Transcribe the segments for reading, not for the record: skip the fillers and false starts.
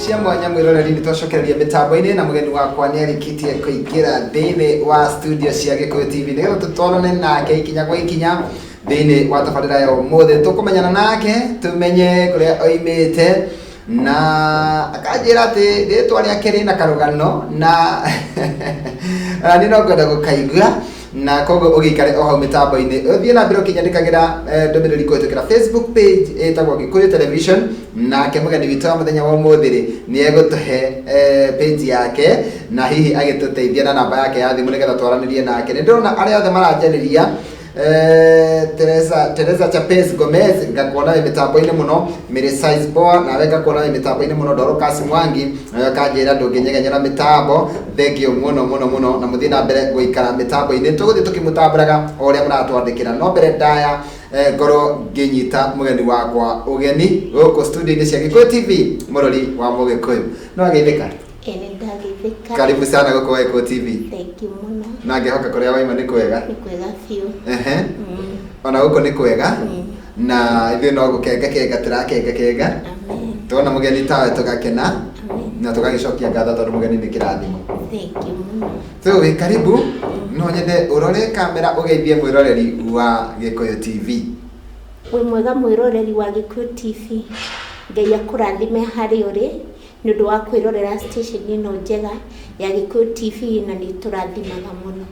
cia mwanya mwiroreri ni twacokereria mitambo-ini na mugeni wakwa ni arikitie kuingira thiini wa studio cia Gikuyu TV nigetha tutwarane nake ikinya kwa ikinya thiini wa tabarira ya umuthi tukumenyana nake tumenye kuria oimite na akajira ati ritwa riake rina karugano na ni no kwenda gukaigua na kogo ugikare o hau mitambo-ini uthie na mbere ukinyandikagira ndomereri kuhitukira Facebook page etagwo Gikuyu Television na ke mugeni witu wa muthenya wa umuthiri ni egutuhe page yake na hihi agituteithia na namba yake ya thimu nigetha twaranirie nake. Ni ndona aria othe maranjariria Teresa Chapez Gomez ngakuona mitambo-ini muno Mary Size Boa na wega kuona mitambo-ini muno Dorcas Mwangi na kanjira ndunginyegenyera mitambo thengio muno na muthina mbere guikara mitambo-ini tuguthi tukimutamburaga oria muratwandikira no mbere ndaya ngoro nginyita mugeni wakwa ugeni guku studio-ini cia Gikuyu TV murori wa Mugikuyu no ageithika karibu sana guku Gikuyu TV. Thank you muno na ngehoka kuria waima ni kwega fiu ona guko ni kwega na ithe no gukenga turakenga tuona mugeni tawe tugakena na tugagicokia ngatho tondu mugeni ni kirathimo. Thank you muno so we karibu no nyende urore kamera ugeithie mwiroreri wa Gikuyu TV. we mwega mwiroreri wa Gikuyu TV ngai akurathime hari uri ni undu wa kwirorera station ino njega ya Gikuyu TV na ni turathimaga muno.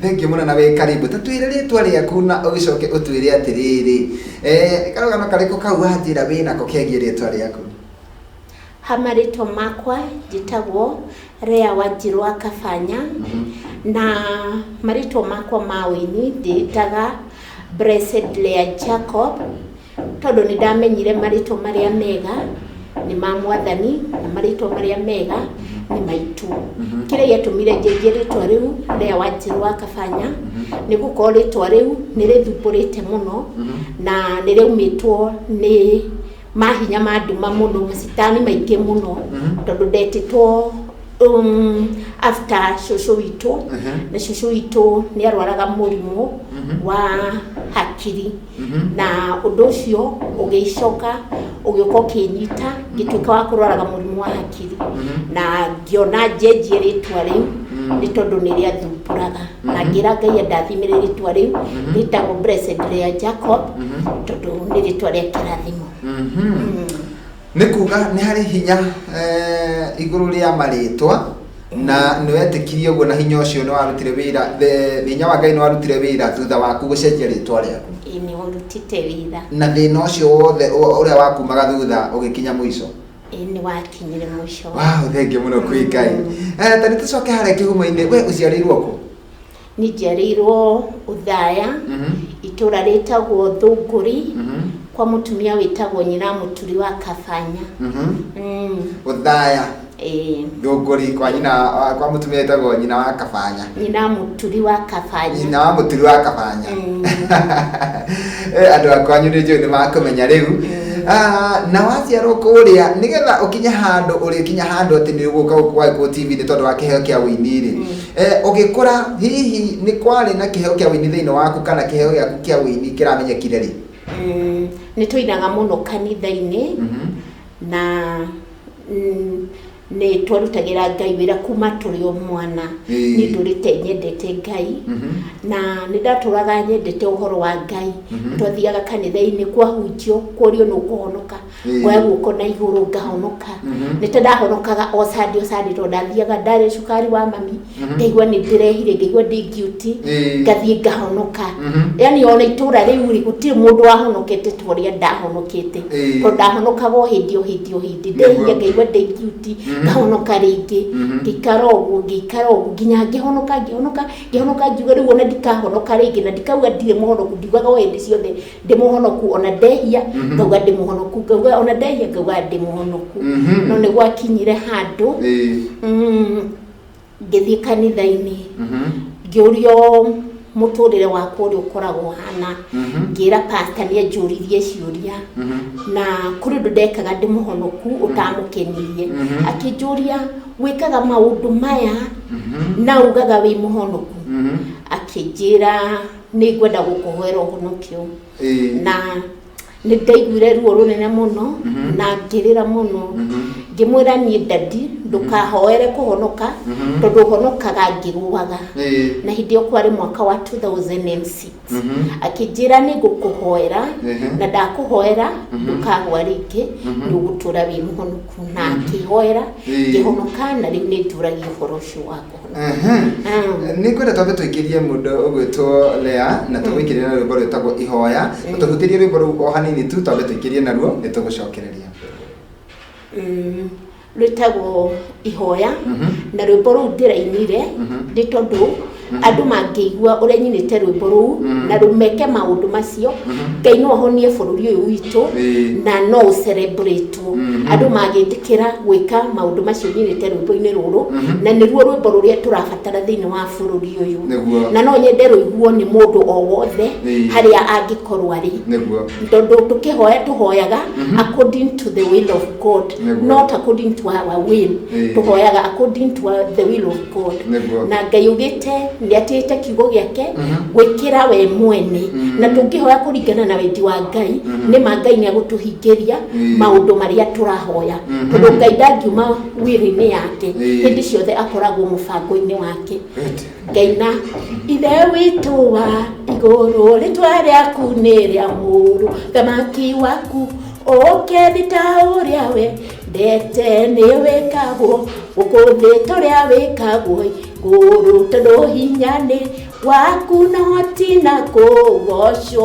Thank you muno na we karibu tatwire ritwa riaku na ugicoke utwire atiriri karugano kariko kau wanjira wina ko kegie ritwa riaku. Hamarito makwa jitagwo Rea Wanjiru wa Kafanya na marito makwa mawini jitaga Blessed Lea Jacob tondu ni ndamenyire marito maria mega ni mamwathani na marito maria mega ni maitu kire yatumire njenje ritwa riu Rea Wanjiru wa Kafanya ni gukorwo ritwa riu ni rithumbũrĩte muno na ni riumitwo ni mahinya manduma muno musitani maingi muno tondu ndetitwo after shosho witu na shosho witu ni arwaraga murimu wa hakiri na undu ucio ugicoka ugioka kinyita gituika wa kurwaraga murimu wa hakiri na ngiona njenji ritwa riu ni tondu ni ria thumburaga na ngira ngai ndathimire ritwa riu ritagwo Blessed Lea Jacob tondu ni ritwa ria kirathimo. Nikuga ni hari hinya iguru ria maritwa na niwetikirie uguo na hinya ucio ni warutire wira hinya wa Ngai ni warutire wira thutha waku gucenjia ritwa riaku. Ni urutite wira na thina ucio wothe uria wakumaga thutha ugikinya mwisho. Ni wakinyire mwisho. Wow, thank you muno kwi Ngai. Tani tucoke haria kihumo-ini we uciarirwo ku? Ni njiarirwo Uthaya itura ritagwo Thunguri kwa mutumia witagwo nyina muturi wa Kafanya. Uthaya Thunguri kwa nyina kwa mutumia witagwo nyina wa Kafanya. Nyina muturi wa Kafanya. Nyina wa muturi wa Kafanya. Andu akwa nyu ni makumenya riu. Na waciarwo kuria nigetha ukinya handu urikinya handu ati ni uguka kwa Gikuyu TV ni tondu wa kiheo kia wini ri ugikura hihi ni kwari na kiheo kia wini thiini waku kana kiheo giaku kia wini kiramenyekire ri? Ni tuinaga muno kanitha-ini na ni twarutagira Ngai wira kuma turi o mwana ni ndurite nyendete Ngai na ni ndaturaga nyendete uhoro wa Ngai twathiaga kanitha-ini kwa hunjio kurio no kuhonoka kwa guko na iguru ngahonoka ni ndahonokaga o sadi to ndathiaga ndare cukari wa mami ngaigua ni ndirehire ngaigua ndi guilty ngathie ngahonoka yani ona itura riu ri gutire mundu wahonokete twaria ndahonokete to ndahonokaga o hindi ndehia ngaigua ndi guilty ngahonoka ringi ngikara uguo nginya ngihonoka ngiuga riu ona ndikahonoka ringi na ndikauga ndire muhonoku ndiugaga o hindi ciothe ndi muhonoku ona ndehia ngauga ndi muhonoku ngauga ona ndehia ngauga ndi muhonoku no ni gwakinyire handu ngithie kanitha-ini ngiurio muturire wakwa uri ukoragwo hana ngira pastor ni anjuririe ciuria na kuri ndekaga ndi muhonoku utamukenirie akinjuria wikaga maundu maya na ugaga wi muhonoku akinjira ni ngwenda gukuhoera uhonokio na nä ndaiguire ruo runene muno na ngirira muno ngimwira nie dadi ndukahoere kuhonoka tondu honokaga ngiruaga na hindi yo kwari mwaka wa 2006 akijira ni gukuhoera na ndakuhoera ndukagwa ringi ni ugutura wi muhonoku na akihoera ngihonoka na riu ni nduragia uhoro ucio wako ni kwenda twambe twikirie mundu ugwitwo Lea na tugwikirie na rwimbo rwitagwo ihoya tuhutirie rwimbo ru o hanini tu twambe twikirie naruo ni tugucokereria rwitagwo ihoya na rwimbo ru ndirainire ndi tondu andu mangĩigua ũrĩa nyinĩte rwĩmbo rũu na rumeke maũndũ macio Ngai no ahonie bũrũri ũyũ witũ na no ũcelebrate andũ magĩtĩkĩra gwĩka maũndũ macio nyinĩte rwĩmbo-inĩ rũrũ na nĩruo rwĩmbo rũrĩa tũrabatara thĩinĩ wa bũrũri ũyũ na no nyende rũiguo nĩ mũndũ o wothe harĩa angĩkorwo arĩ tondũ tũkĩhoya tũhoyaga according to the will of God not according to our will tũhoyaga according to the will of God na Ngai ugĩte ndiatete kiugo giake gwikira we mwene na tungihoya kuringana na wendi wa Ngai ni Ngai ni agutuhingiria maundu maria turahoya tondu Ngai ndangiuma wiri-ini yake hindi ciothe akoragwo mubango-ini wake Ngai na ithe witu wa iguru ritwa riaku ni ria muru thamaki waku ukethita uria we ndete ni wikagwo ukuthi turia wikagwo guru tondu hinya ni waku no tina kugocoya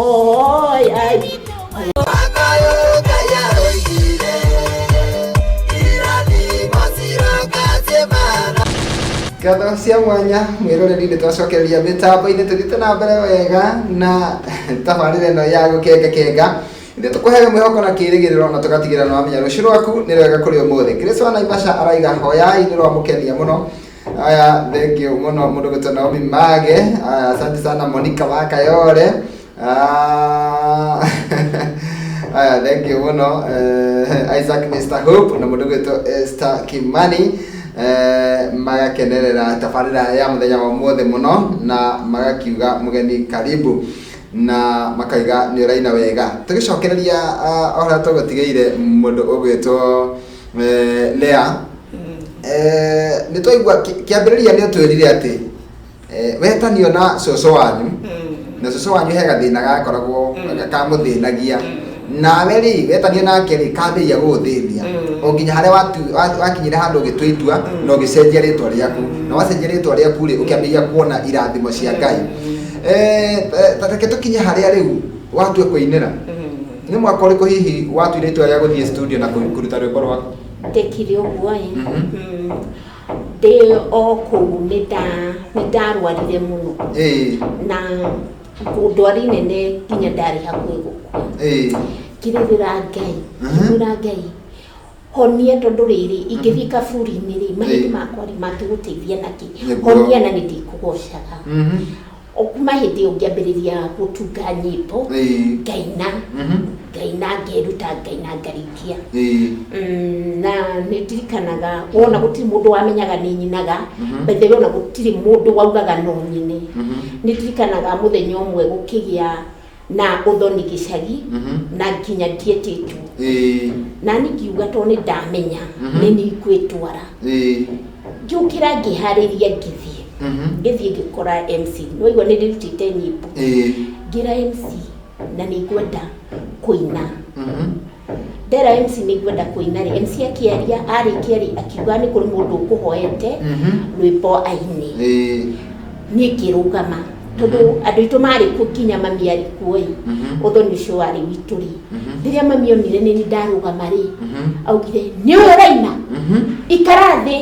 Gatho cia mwanya mwiroreri ni twacokereria mitambo-ini tuthite na mbere wega na tabarĩra ĩno ya gũkengakenga ithe tukuhega mwihoko na kirigiriro na tugatigĩra no amenya rũciũ rwaku nĩ rwega kũrĩ ũmũthĩ Grace wa Naivasha araiga hoyai nĩ rwamũkenia mũno aya thank you muno mundu gwitwo Naomi Mage asante sana Monica wa Kayore aya thank you muno Isaac Mr Hope na mundu gwitwo Esther Kimani magakenerera tabarĩra ya muthenya wa ũmũthĩ mũno na magakiuga mugeni karibu na makaiga nĩ ũraina wega tugicokereria ora tũgũtigĩire mundu ũgwĩtwo Lea nĩ twaigua kĩambĩrĩria nĩ ũtwĩrire atĩ wetanio na cũcũ wanyu na cũcũ wanyu he gathĩna gakoragwo kamũthĩnagia nawe rĩ wetanio nake rĩ kambĩrĩria gũgũthĩnia o nginya harĩa wakinyire handũ ũgĩtua itua na ũgĩcenjia rĩtwa rĩaku na wacenjia rĩtwa rĩaku rĩ ũkĩambĩrĩria kuona irathimo cia Ngai reke tũkinye harĩa rĩu watua kũinĩra nĩ mwaka ũrĩkũ hihi watuire itua rĩa gũthiĩ studio na kũruta rwĩmbo rwaku ndekire ũguo ndĩ o kũu nĩ ndarwarire mũno na ndwari nene nginya ndarĩ hakuhĩ gũkua ngĩrĩrĩra Ngai honia tondu rĩrĩ ingĩthiĩ kaburi-inĩ rĩ mahĩndĩ makwa rĩ mangĩgũteithia nakĩ honia na nĩ ndĩkũgocaga okuma hĩndĩ ĩyo ngĩambĩrĩria gũtunga nyĩmbo ngaina ngeruta ngaina ngarikia na nĩ ndirikanaga wona gũtirĩ mũndũ wamenyaga nĩ nyinaga bethe wona gũtirĩ mũndũ waugaga no nyine nĩ ndirikanaga mũthenya ũmwe gũkĩgĩa na ũthoni gĩcagi na nginya ndietĩtwo na nĩ ngiuga to nĩ ndamenya nĩ niĩ ngwĩtwara ngĩũkĩra ngĩharĩria ngĩthiĩ ngĩkora MC no igua nĩ ndĩrutĩte nyĩmbo ngĩra MC na nĩ ngwenda kũina ndera MC nĩ ngwenda kũina rĩ MC akĩaria arĩkia rĩ akiuga nĩ kũrĩ mũndũ ũkũhoete rwĩmbo aine niĩ ngĩrũgama tondu andũ aitũ marĩ kuo nginya mami arĩ kuo ũthoni ũcio warĩ witũ rĩ rĩrĩa mami onire nĩ ndarũgama rĩ augire nĩ ũraina ikara thĩ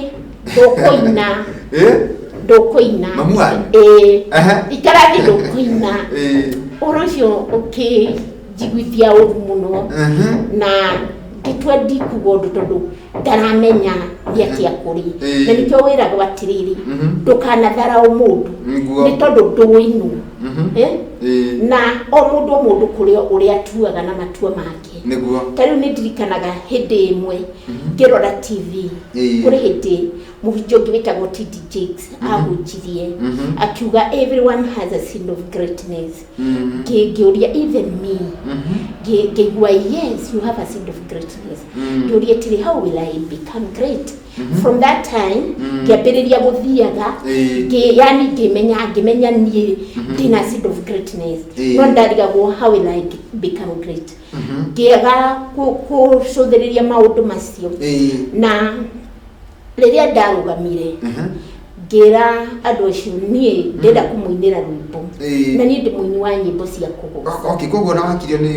ndũkũina ikara thĩ ndũkũina ũhoro ũcio ũkĩnjiguithia ũru mũno na ngĩtua ndikuga ũndũ tondũ ndaramenya ni atia kuri na nikyo wira gwatiriri ndukanathara mundu ni tondu nduinu na o mundu kuri uria tuaga na matua make niguo tariu ni ndirikanaga hindi imwe ngirora TV kuri hindi muhijongi witagwo T.D. Jakes ahunjirie akiuga everyone has a seed of greatness ngiuria even me ngigwa yes you have a seed of greatness ngiuria tiri how will I become great from that time ngiambiriria guthiaga yani ngimenya ni dina seed of greatness no ndarigagwo how will I become great ngiaga kucũthĩrĩria maũndũ macio na riria ndarugamire ngira andu acio nie ndenda kumuinira rwimbo na nie ndi muini wa nyimbo cia kugoca okay koguo na wakirio ni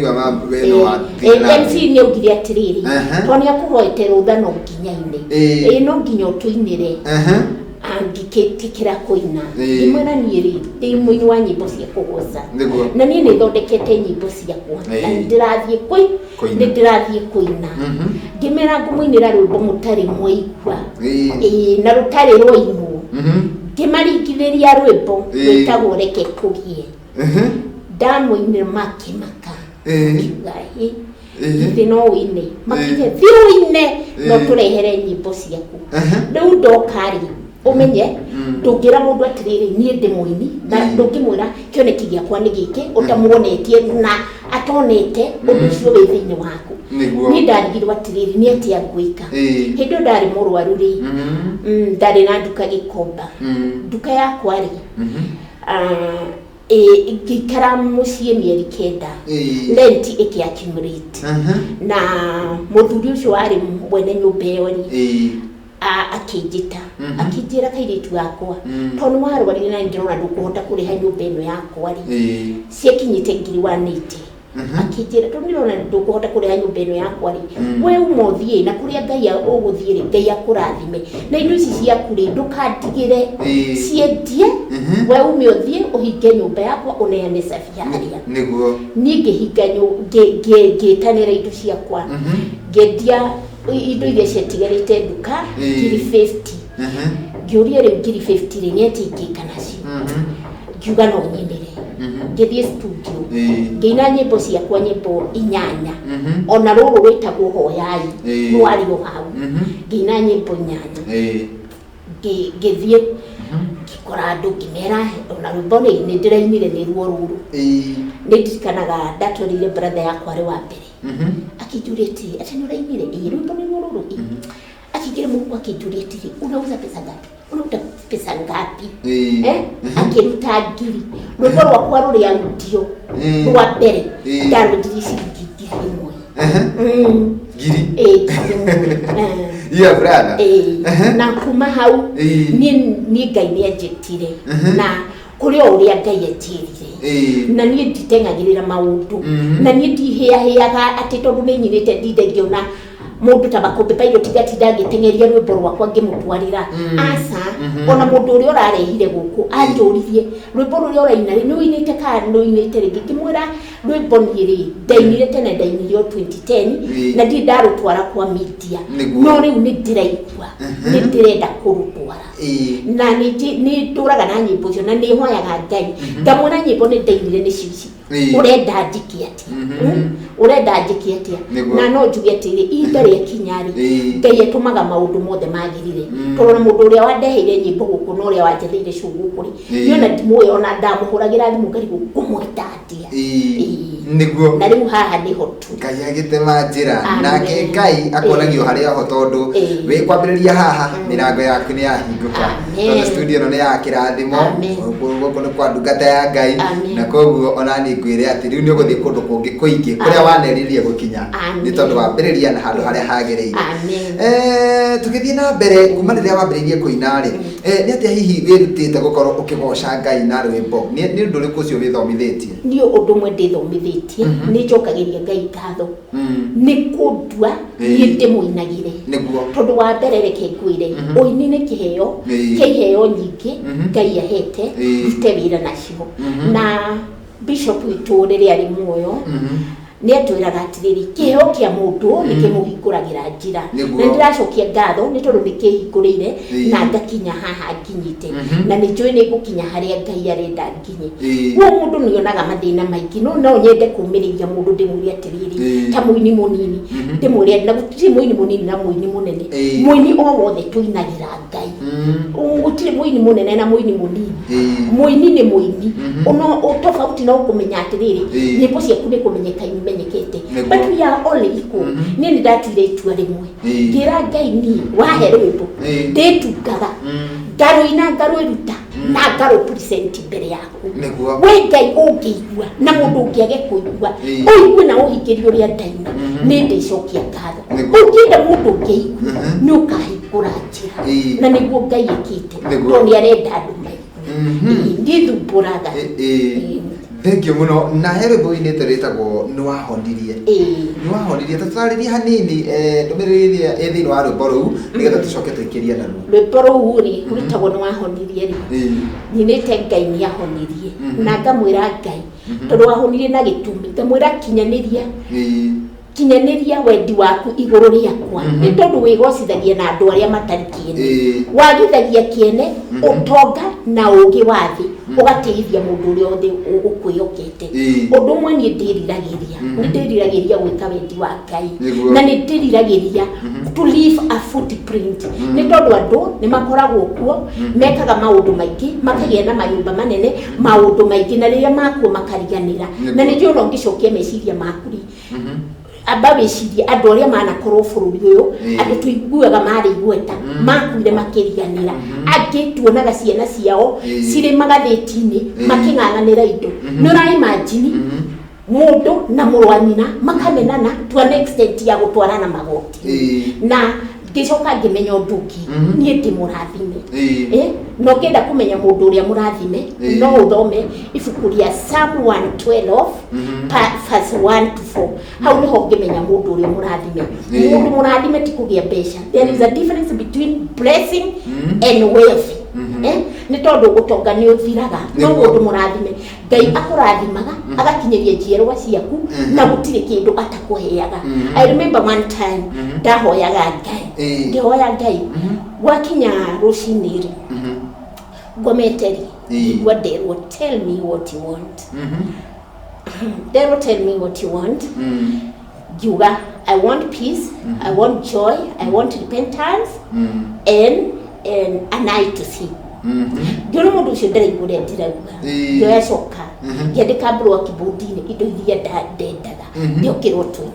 weno wa thina MC ni ugiria atiriri toni akuhoete rutha no nginyaine no nginya tuinire angiketikira kuina imwena nieri ndi muini wa nyimbo cia kugoca na nie ni thondekete nyimbo ciakwa na ndirathie ndirathie kuina ngimera ngumuinira rwimbo mutari mwaigua na rutari rwainu kimaringithiria rwimbo witagwo reke kugie ndamuinira makimaka kiugai ithi no wine makinye thiuine no turehere nyimbo ciaku riu ndokari umenye ndungira mundu atiriri nie ndi muini na ndungimwira kioneki giakwa ni giki utamuonetie na atonete undu cio wi thiini waku ni ndarigirwo atiriri ni atia gwika hindu ndari murwaru ri ndari na nduka Gikomba nduka yakwa ri ngikara muciĩ mieri kenda rent ikiaccumulate na muthuri ucio wari mwene nyumba iyo ri akijita akijira kairitu yakwa tonu warwarire na ndirona ndukuhota kuriha nyumba ino yakwa ri ciekinyite ngiri 180 akijira tondirona ndukuhota kuriha nyumba ino yakwa ri we umothie na kuria Ngai uguthie ri Ngai akurathime na indo ici ciaku ri ndukatigire ciendie we umiothie uhinge nyumba yakwa uneane safiaria niguo ninge hinga ngitanira indo ciakwa ngendia indo iria ciatigarite nduka ngiri 50 ngiuria ri ngiri 50 ri ni atingika nacio ngiuga no nyendere ngithie studio ngina nyimbo ciakwa nyimbo 8 ona ruru rwitagwo hoyai rwari hau ngina nyimbo 8 ngithie ngikora andu ngimera ona rwimbo ni ndirainire ni ruo ruru ni ndirikanaga ndatorire brother yakwa ri wa mbere akijureti ati nurainire rwimbo ni ruo ruru akigire mungu akijureti unauza pesa ngapi unauza pesa ngapi akiruta ngiri rwimbo rwakwa ruri arudio rwa mbere ndarutire ciringi ngiri yeah brother na kuma hau ni Ngai ni anjitire na kuri uria Ngai anjirire na ni nditengagirira maundu na ni ndihiahiaga ati tondu ni nyirite ndinde ngiona mundu tabakombe pairo tigati ndagitengeria rwimbo rwakwa ngimutwarira asa ona mundu uria urarehire guku anjuririe rwimbo ruria uraina ri ni uinite ka no uinite ringi kimwira rwimbo niri ndainire tene ndainire 2010 na ndi ndarutwara kwa media no riu ni ndiraigua ni ndirenda kurutwara na ni nduraga na nyimbo cio na ni hoyaga Ngai ngamwona nyimbo ni ndainire ni cici urenda njikie ati urenda njikie ati na no njuge atiri ihinda ria kinyari Ngai atumaga maundu mothe magirire torona mundu uria wandeheire nyimbo guku no uria wanjetheire cugu kuri niona ndimuyo ona ndamuhuragira thimu ngari kumwita atia niguo na riu haha ni hotu Ngai agitema njira nake Ngai akonagio haria ho tondu wi kwambiriria haha mirango yaku ni yahinguka na studio no ni ya kirathimo guku ni kwa ndungata ya Ngai na koguo ona ni ngwire ati riu ni uguthie kundu kungi kuingi kuria waneririe gukinya ni tondu wambiriria na handu haria hagereire tukithie na mbere kuma riria wambiririe kuina ri ni atia hihi wirutite gukorwo ukigoca Ngai na rwimbo ni undu riku cio withomithitie ni undu mwe ndithomithitie ni njokagiria Ngai ngatho ni kundua ni ndimuinagire niguo tondu wa mbere reke ngwire uini ni kiheo kiheo nyingi Ngai ahete rute wira nacio na bishop witu riria ari muoyo nĩ atwĩraga atĩrĩrĩ kĩheo kĩa mũndũ nĩ kĩmũhingũragĩra njĩra na ndĩracokia ngatho nĩ tondũ nĩ kĩhingũrĩire na ngakinya haha nginyĩte na nĩ njũĩ nĩ ngũkinya harĩa Ngai arenda nginye kuo mũndũ nĩ onaga mathĩna maingĩ no nyende kũmĩrĩria mũndũ ndĩmwĩre atĩrĩrĩ ta mũini mũnini ndĩmwĩre na gũtirĩ mũini mũnini na mũini mũnene mũini o wothe tũinagĩra Ngai gũtirĩ mũini mũnene na mũini mũnini mũini nĩ mũini tofauti no kũmenya atĩrĩrĩ nyĩmbo ciaku nĩ kũmenyeka imenyekete but we are all equal niĩ nĩ ndatuire itua rĩmwe ngĩra Ngai ni wahe rwĩmbo ndĩtungaga ngarũina ngarwĩruta na ngarũpresent mbere yaku we Ngai ũngĩigua na mũndũ ũngĩage kũigua ũigue na ũhingĩrie ũrĩa ndaina nĩ ndĩcokia ngatho ũngĩenda mũndũ ũngĩigua nĩ ũkahingũra njĩra na nĩguo Ngai ĩkĩte tondũ nĩ arenda andũ maigua ndithumbũraga Thank you muno na rwĩmbo-inĩ tũrĩtagwo nĩ wahonirie tũtarĩrie hanini ndũmĩrĩri ĩrĩa thĩinĩ wa rwĩmbo rũu nĩgetha tũcoke tũikĩrie naruo rwĩmbo rũu rĩ rwĩtagwo nĩ wahonirie rĩ nyinĩte Ngai nĩ ahonirie na ngamwĩra Ngai tondũ wahonirie na gĩtũmi ngamwĩra kinyanĩria wendi waku igũrũ rĩakwa nĩ tondũ wĩgocithagia na andũ arĩa matarĩ kĩene wagithagia kĩene ũtonga na ũũgĩ wa thĩ ũgateithia mũndũ ũrĩa othe ũkwĩyokete ũndũ ũmwe niĩ ndĩriragĩria gwĩka wendi wa Ngai na nĩ ndĩriragĩria to leave a footprint nĩ tondũ andũ nĩ makoragwo kuo mekaga maũndũ maingĩ makagĩa na manyũmba manene maũndũ maingĩ na rĩrĩa makuo makariganĩra na nĩ njũĩ no ngĩcokia meciria maku amba wĩcirie andũ arĩa manakorwo bũrũri ũyũ andũ tũiguaga marĩ igweta makuire makĩriganĩra angĩ tuonaga ciana ciao cirĩ magathĩti-inĩ makĩng'ang'anĩra indo nĩ ũraimagine mũndũ na mũrũ wa nyina makamenana to an extent ya gũtwarana magoti na ngĩcoka ngĩmenya ũndũ ũngĩ niĩ ndĩ mũrathime no ngĩenda kũmenya mũndũ ũrĩa mũrathime no ũthome ibuku rĩa Psalm 112 verse 1 to 4 hau nĩho ngĩmenya mũndũ ũrĩa mũrathime mũndũ mũrathime ti kũgĩa mbeca there is a difference between blessing and wealth nĩ tondũ ũtonga nĩ ũthiraga no mũndũ mũrathime Ngai akũrathimaga agakinyĩria njiarwa ciaku na gũtirĩ kĩndũ atakũheaga I remember one time ndahoyaga Ngai ngĩhoya Ngai gwakinya rũcinĩ rĩ ngomete rĩ igua nderwo tell me what you want tell me what you want ngiuga I want peace I want joy I want repentance and a night to see ngĩona mũndũ ũcio ndĩraigua ndirauga ngĩoya coka ngĩandĩka mburũa kĩbũndi-inĩ indo iria ndendaga ndĩokĩrwo tũnũ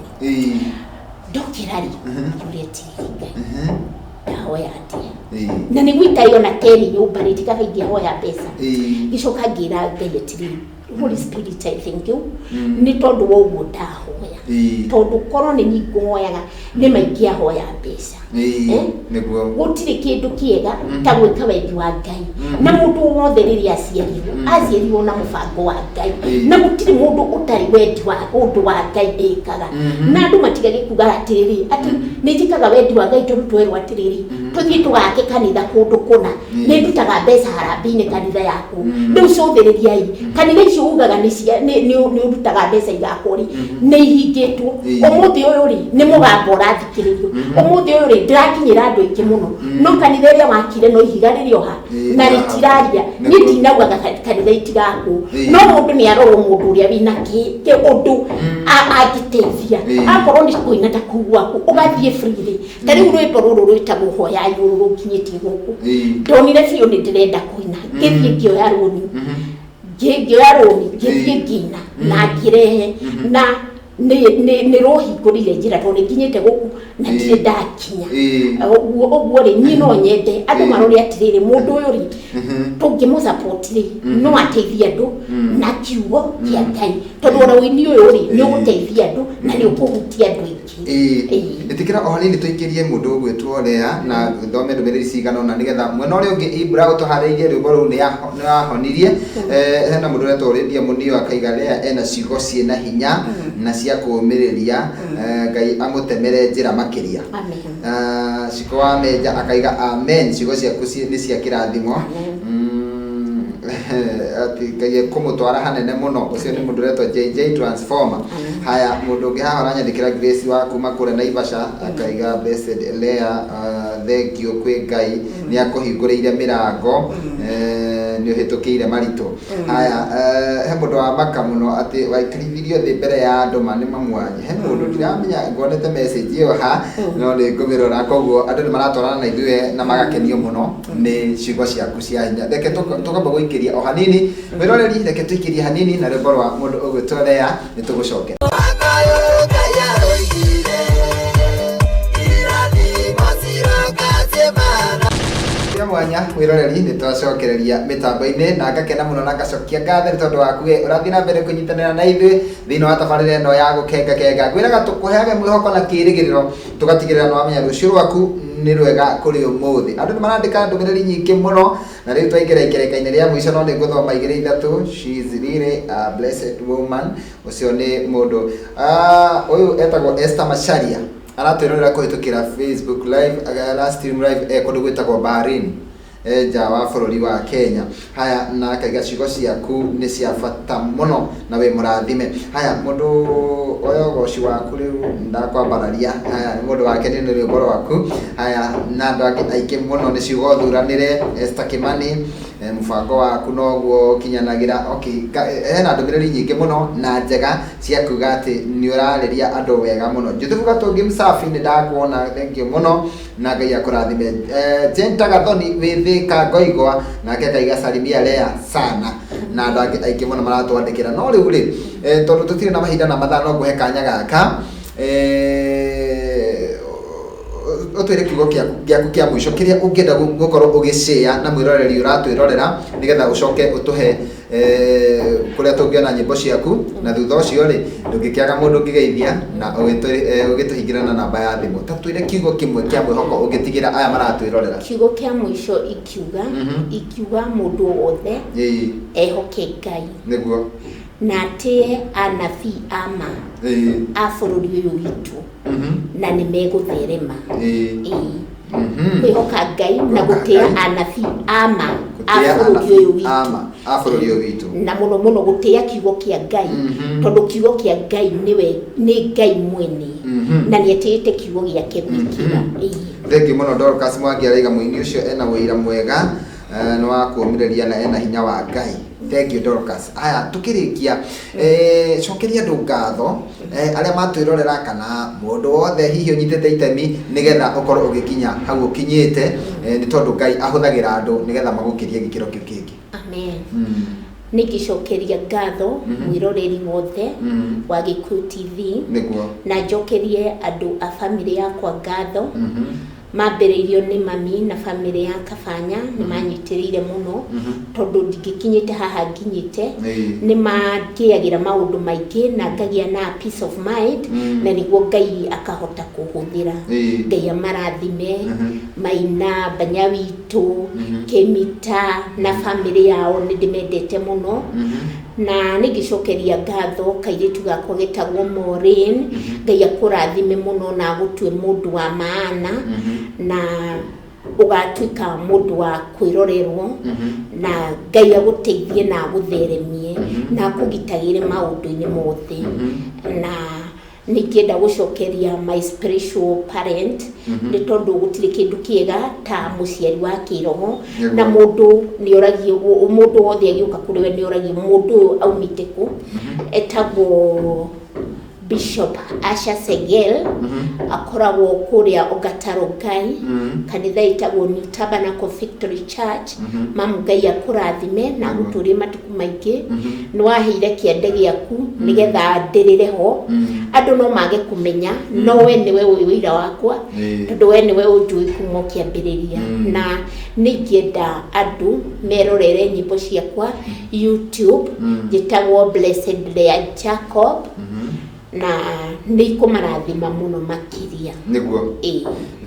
ndokĩra rĩ ngĩũria atĩrĩrĩ Ngai ndahoya atĩa na nĩ gũikare ona teri nyũmba rĩ tikaga ingĩhoya mbeca gĩcoka ngĩra Ngai atĩrĩrĩ Holy Spirit I thank you nĩ tondũ wa ũguo ndahoya tondũ korwo nĩ niĩ ngũhoyaga nĩ maingĩ ahoya mbeca gũtirĩ kĩndũ kĩega ta gwĩka wendi wa Ngai na mũndũ wothe rĩrĩa aciarirwo na mũbango wa Ngai na gũtirĩ mũndũ ũtarĩ wendi wa ũndũ wa Ngai ekaga na andũ matigage kuga atĩrĩrĩ atĩ nĩ njĩkaga wendi wa Ngai tondũ twerwo atĩrĩrĩ tũthiĩ tũgake kanitha kũndũ kũna nĩ ndutaga mbeca harambĩ-inĩ kanitha yaku rĩu cũthĩrĩriai kanitha icio ugaga nĩ ũrutaga mbeca igakwo rĩ nĩ ihingĩtwo ũmũthĩ ũyũ rĩ nĩ mũgambo ũrathikĩrĩrio ũmũthĩ ũyũ rĩ ndĩrakinyĩra andũ aingĩ mũno no kanitha ĩrĩa wakire no ihiga rĩrĩoha na rĩtiraria niĩ ndinaugaga kanitha itigakwo no mũndũ nĩ arorwo mũndũ ũrĩa wĩna ũndũ angĩteithia akorwo nĩ kũina ta kũu gwaku ũgathiĩ freely ta rĩu rwĩmbo rũrũ rwĩtagwo hoya igũrũ rũkinyĩtie gũkũ ndonire biũ nĩ ndĩrenda kũina ngĩthiĩ ngĩoya rũni ngĩthiĩ ngĩina na ngĩrehe na nĩ rũhingũrire njĩra tondũ nĩ nginyĩte gũkũ na ndirĩ ndakinya ũguo rĩ niĩ no nyende andũ marore atĩrĩrĩ mũndũ ũyũ rĩ tũngĩmũsupport rĩ no ateithie andũ na kiugo kĩa Ngai tondũ ũraũini ũyũ rĩ nĩ ũgũteithia andũ na nĩ ũkũhutia andũ aingĩ ĩtĩkĩra o hanini tũikĩrie mũndũ ũgwĩtwo Lea na thome ndũmĩrĩri cigana ũna nĩgetha mwena ũrĩa ũngĩ Ibra ũtũharĩirie rwĩmbo rũu nĩ wahonirie hena mũndũ ũretwo Lydia Mũnio akaiga Lea ena ciugo ciĩna hinya na cia kũũmĩrĩria Ngai amũtemere njĩra makĩria ciko wa Menja akaiga amen ciugo ciaku nĩ cia kĩrathimo ati kaye kumutwara hanene muno ucio ni mundu retwa JJ Transformer. Haya mundu ungi haha aranyandikira Grace wa kuma kure Naivasha akaiga Blessed Lea thank you kwi Ngai ni akuhinguriire mirango ni uhitukire marito. Haya he mundu wa maka muno ati waikrithirio thi mbere ya andu mani mamwanye he mundu ndiramenya ngonete message iyo ha no ni ngumirora koguo andu ni maratwarana na ithue na magakenio muno ni ciugo ciaku cia hinya. Reke tukamba guikiria o hanini wiroreri, reke tuikirie hanini na rwimbo rwa mundu ugutolea ni tugucoke mwanya wiroreri ni twacokereria mitambo-ini na ngakena muno na ngacokia ngatho tondu waku urathii na mbere kunyitanira na ithui thiini wa tabarira ino ya gukenga ngwiraga tukuheage mwihoko na kirigiriro tugatigirira no amenya rucio rwaku ni rwega kuri umuthi. Andu ni marandika ndumĩrĩri nyingĩ muno na riu twaingĩra ikereka-inĩ ria mwico no ni nguthoma igĩrĩ ithatũ. She is really a blessed woman. Ucio ni mundu uyu etagwo Esther Macharia aratwirorera kuhitukira Facebook live last stream live kundu gwitagwo Bahrain nja wa bururi wa Kenya. Haya na kaiga ciugo ciaku ni cia bata muno na we murathime. Haya mundu oyo goci waku riu ndakwambararia. Haya ni mundu wake ni rwimbo rwaku. Haya na andu aingi muno ni ciugo thuranire Esther Kimani mubango waku noguo kinyanagira. Okay hena ndũmĩrĩri nyingĩ muno na njega cia kuga ati ni urariria andu wega muno. Juthubuka tungi msafi ni ndakuona thank you muno na Ngai akurathime. Jenta Gathoni withika ngoigwa nake kaiga salimia Lea sana na andu aingi muno maratwandikira no riu ri tondu tutire na mahinda na mathaa no nguhe kanya gaka otwire kiugo giaku kia mwisho kiria ungienda gukorwo ugishare na mwiroreri uratwirorera nigetha ucoke utuhe kuria tungiona nyimbo ciaku na thutha ucio ri ndungikiaga mundu ungigeithia na ugituhingirana namba ya thimu. Tatwire kiugo kimwe kia mwihoko ungitigira aya maratwirorera. Kiugo kia mwisho ikiuga mundu wothe ehoke Ngai niguo na tie anabii ama a bururi uyu witu na ni megutherema kwihoka Ngai na gutia anabii ama a bururi uyu witu na muno muno gutia kiugo kia Ngai tondu kiugo kia Ngai ni Ngai mwene na ni etete kiugo giake gwikira. Thank you muno Dorcas Mwangi araiga muini ucio ena wira mwega no wa kuomireria na ena hinya wa Ngai. Thank you Dorcas. Aya tukirikia cokeria andu ngatho aria matwirorera kana mundu wothe hihi unyitete itemi nigetha ukorwo ugikinya hau ukinyite ni tondu Ngai ahuthagira andu nigetha magukirie gikiro kiu kingi. Amen. Nikicokeria ngatho mwiroreri wothe wa Gikuyu TV niguo na njokerie andu a family yakwa ngatho mambĩrĩirio nĩ mami na family ya Kabanya nĩ manyitirĩire muno tondu ndigikinyite haha nginyite nĩ mangĩagĩra maũndũ maingĩ na ngagĩa na peace of mind na nĩguo Ngai akahota kũhũthĩra. Ngai amarathime Maina Banyawitu Kemita na family yao nĩ ndĩmendete muno na nigicokeria ngatho kairitu gakwa getagwo Maureen. Ngai akurathime muno na gutue mundu wa maana na ugatuika mundu wa kwirorerwo na Ngai aguteithie na agutheremie na akugitagire maundu-ini mothe na nikienda gucokeria my spiritual parent ni tondu gutire kindu kiega ta muciari wa kiroho na mundu ni oragio mundu wothe agiuka kuri we ni oragio mundu aumite ku etagwo Bishop Asha Segel akoragwo kuria Ogataro Ngai kanitha itagwo New Tabernacle Victory Church. Mamu Ngai akurathime na guturie matuku maingi ni waheire kiende giaku nigetha ndirire ho andu no mage kumenya no we niwe wira wakwa tondu we niwe unjui kuma kiambiriria na nikienda andu merorere nyimbo ciakwa YouTube gitagwo Blessed Lea Jacob na nĩ ikũmarathima mũno makĩria niguo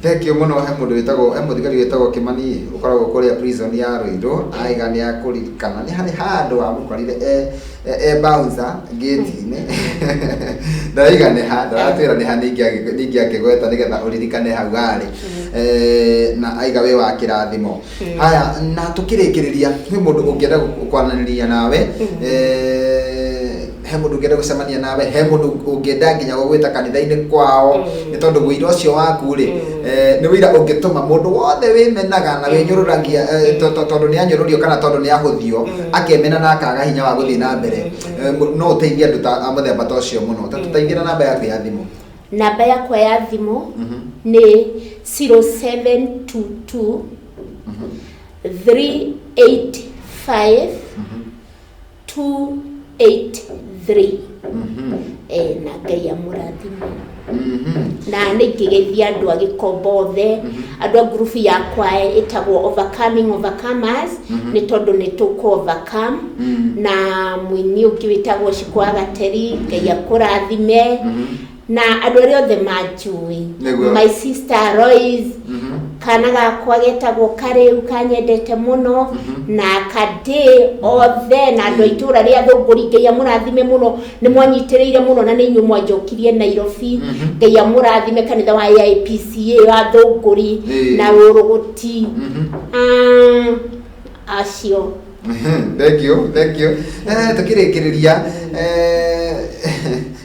thank you mũno he mũndũ wĩtagwo mũthigari wĩtagwo Kimani ũkoragwo kũrĩa prison ya Ruiru aiga nĩ akũririkana nĩ harĩ handũ amũkorire bouncer gate-inĩ ndaiga nĩ handũ atwĩra nĩ haningĩ akĩgweta nĩgetha ũririkane hau arĩ na aiga wĩ wa kĩrathimo haya na tũkĩrĩkĩrĩria kwĩ mũndũ ũngĩenda kwananĩria nawe he mũndũ ũngĩenda gũcemania nawe he mũndũ ũngĩenda nginya gũgwĩta kanitha-inĩ kwao nĩ tondũ wĩira ũcio waku rĩ nĩ wĩira ũngĩtũma mũndũ wothe wĩmenaga na wĩnyũrũragia tondũ nĩ anyũrũrio kana tondũ nĩ ahũthio akemena na akaga hinya wa gũthiĩ na mbere no ũteithie andũ ta mũthemba ta ũcio mũno ta tũteithie namba yaku ya thimũ namba yakwa ya thimũ nĩ 0722 385 283 na Ngai amũrathime na nĩ ingĩgeithia andũ a Gĩkombo othe andũ a group yakwa ĩtagwo Overcomers nĩ tondũ nĩ tũkũ overcome na mũini ũngĩ wĩtagwo Cikwa Gateri Ngai akũrathime na andũ arĩa othe manjũĩ my sister Royce kana gakwa getagwo Karĩu kanyendete mũno na Kadĩ othe na andũ a itũra rĩa Thũngũri Ngai amũrathime mũno nĩ mwanyitĩrĩire mũno na nĩ inyuĩ mwanjokirie Nairobi Ngai amũrathime kanitha wa IPCA wa Thũngũri na Rũrũgũti acio thank you tukĩrĩkĩrĩria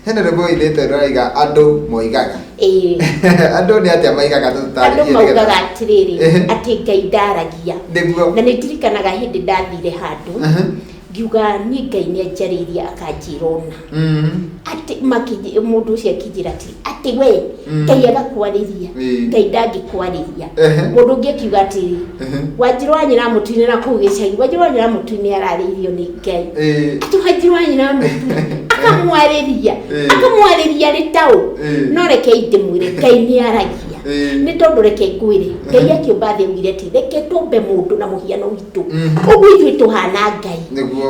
hena rwĩmbo ithĩte rũraiga andũ moigaga andũ nĩ atĩa maigaga andũ maugaga atĩrĩrĩ atĩ Ngai ndaragia na nĩ ndirikanaga hĩndĩ ndathire handũ ngiuga niĩ Ngai nĩ anjarĩirie akanjĩra ũna atĩ mũndũ ũcio akĩnjĩra atĩ we Ngai agakwarĩria Ngai ndangĩkwarĩria mũndũ ũngĩ akiuga atĩrĩ Wanjirũ wa nyina mũtu-inĩ na kũu gĩcagi Wanjirũ wa nyina mũtu-inĩ ararĩirio nĩ Ngai atĩ Wanjirũ wa nyina mũtu akamwarĩria rĩ taũ no rekei ndĩmwĩre Ngai nĩ aragia nĩ tondũ reke ngwĩre Ngai akĩũmba thĩ oigire atĩ reke tũmbe mũndũ na mũhiano witũ ũguo ithuĩ tũhana Ngai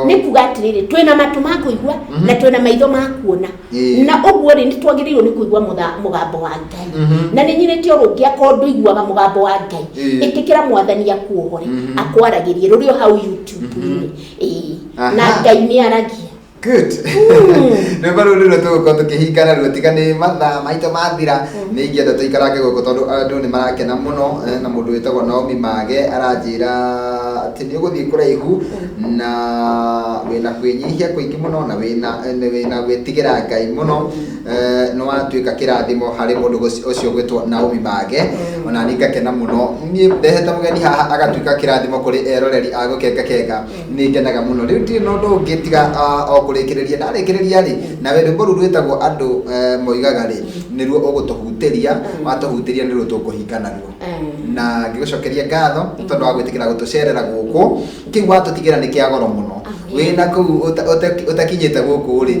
nĩ kuga atĩrĩrĩ twĩna matũ ma kũigua na twĩna maitho ma kuona na ũguo rĩ nĩ twagĩrĩirwo nĩ kũigua mũgambo wa Ngai na nĩ nyinĩte ũrũngi akorwo ndũiguaga mũgambo wa Ngai ĩtĩkĩra Mwathani akuohore akwaragĩrie rũrĩ o hau YouTube-inĩ na Ngai nĩ aragia good nĩ barũ rĩrĩ tũgũkorwo tũkĩhingana rũtiga nĩ mathaa maitũ mathira nĩ ingĩenda tũikarange gũkũ tondũ andũ nĩ marakena mũno na mũndũ wĩtagwo Naomi Mage aranjĩra atĩ nĩ ũgũthiĩ kũraihu na wĩna kwĩnyihia kũingĩ mũno na wĩna gwĩtigĩra Ngai mũno nĩ watuĩka kĩrathimo harĩ mũndũ ũcio gwĩtwo Naomi Mage ona nĩ ngakena mũno niĩ ndehete mũgeni haha agatuĩka kĩrathimo kũrĩ eroreri a gũkenga nĩ ngenaga mũno rĩu ndirĩ na ũndũ ũngĩ tiga kũrĩkĩrĩria narĩkĩrĩria rĩ nawe rwĩmbo rũu rwĩtagwo andũ moigaga rĩ nĩruo ũgũtũhutĩria watũhutĩria nĩruo tũkũhinga naruo na ngĩgũcokeria ngatho tondũ wa gwĩtĩkĩra gũtũcerera gũkũ kĩu watũtigĩra nĩ kĩa goro mũno wĩna kũu ũtakinyĩte gũkũ rĩ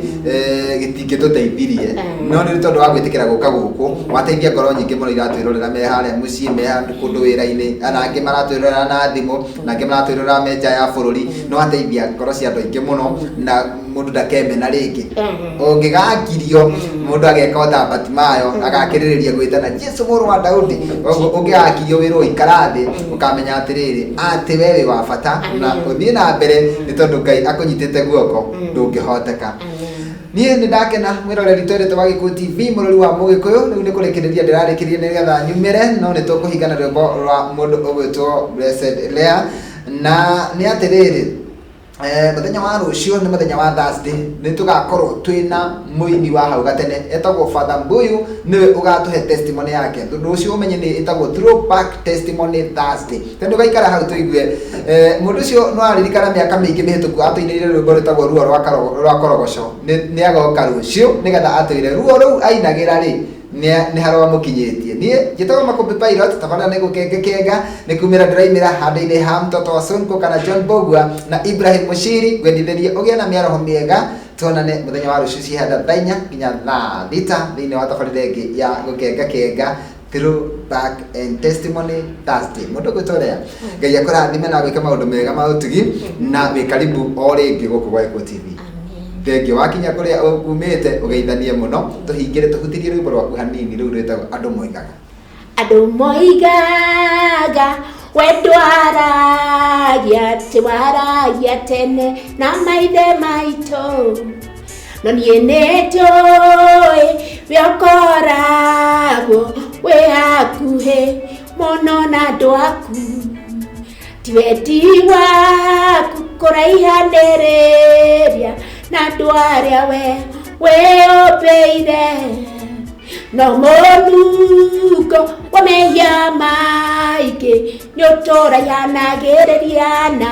gĩtingĩtũteithirie no nĩ tondũ wa gwĩtĩkĩra gũka gũkũ wateithia ngoro nyingĩ mũno iratwĩrorera me harĩa mũciĩ me kũndũ wĩra-inĩ anangĩ maratwĩrorera na thimũ nangĩ maratwĩrorera me nja ya bũrũri no wateithia ngoro cia andũ aingĩ mũno na mũndũ ndakemena rĩngĩ ũngĩgakirio mũndũ ageka ota Batimayo agakĩrĩrĩria gwĩtana Jesũ mũrũ wa Daudi ũngĩgakirio wĩrwo ikara thĩ ũkamenya atĩrĩrĩ atĩ we wĩ wa bata na ũthiĩ na mbere nĩ tondũ Ngai akũnyitĩte guoko ndũngĩhoteka niĩ nĩ ndakena mwĩroreri twendete wa Gĩkũyũ TV mũrori wa Mũgĩkũyũ rĩu nĩ kũrĩkĩrĩria ndĩrarĩkĩrie nĩgetha nyumĩre no nĩ tũkũhingana rwĩmbo rwa mũndũ ũgwĩtwo Blessed Leah na nĩ atĩrĩrĩ mũthenya wa rũciũ nĩ mũthenya wa Thursday nĩ tũgakorwo twĩna mũini wa hau gatene etagwo Father Mbuyu nĩwe ũgatũhe testimony yake tondũ ũcio ũmenye nĩ etagwo Throwback Testimony Thursday tondũ gaikara hau tũigue mũndũ ũcio no aririkana mĩaka mĩingĩ mĩhĩtũku atũinĩire rwĩmbo rwĩtagwo ruo rwa korogoco nĩ agoka rũciũ nĩgetha atwĩre ruo rũu ainagĩra rĩ nĩ harwa mũkinyĩtie niĩ njĩtagwo Makũmbĩ Pilot tabarĩra nĩ gũkenga nĩ kumĩra ndĩraimĩra handũ-inĩ ha mtoto wa Sonko kana John Bogwa na Ibrahim Mushiri gwendithĩrie ũgĩe na mĩaraho mĩega tuonane mũthenya wa rũciũ ciihanda thaa 4 nginya thaa 6 thĩinĩ wa tabarĩra ĩngĩ ya gũkenga Throwback and Testimony Thursday mũndũ gwĩtũrĩa Ngai akũrathime na gwĩka maũndũ mega ma ũtugi na wĩ karibu o rĩngĩ gũkũ gwa Gĩkũyũ TV. thengio wakinya kuria ukumite ugeithanie muno tuhingire tuhutirie rwimbo rwaku hanini riu rwetagwo andu moigaga. Andu moigaga wedwaragia tiwaragia tene na maithe maito no nie nĩnjũĩ wĩokoragwo wĩ hakuhĩ mũno na andũ aku ti wendi waku kũraihanĩrĩria na andũ arĩa we wĩũmbĩire no mũnungo wa mehia maingĩ nĩũtũrayanagĩrĩria na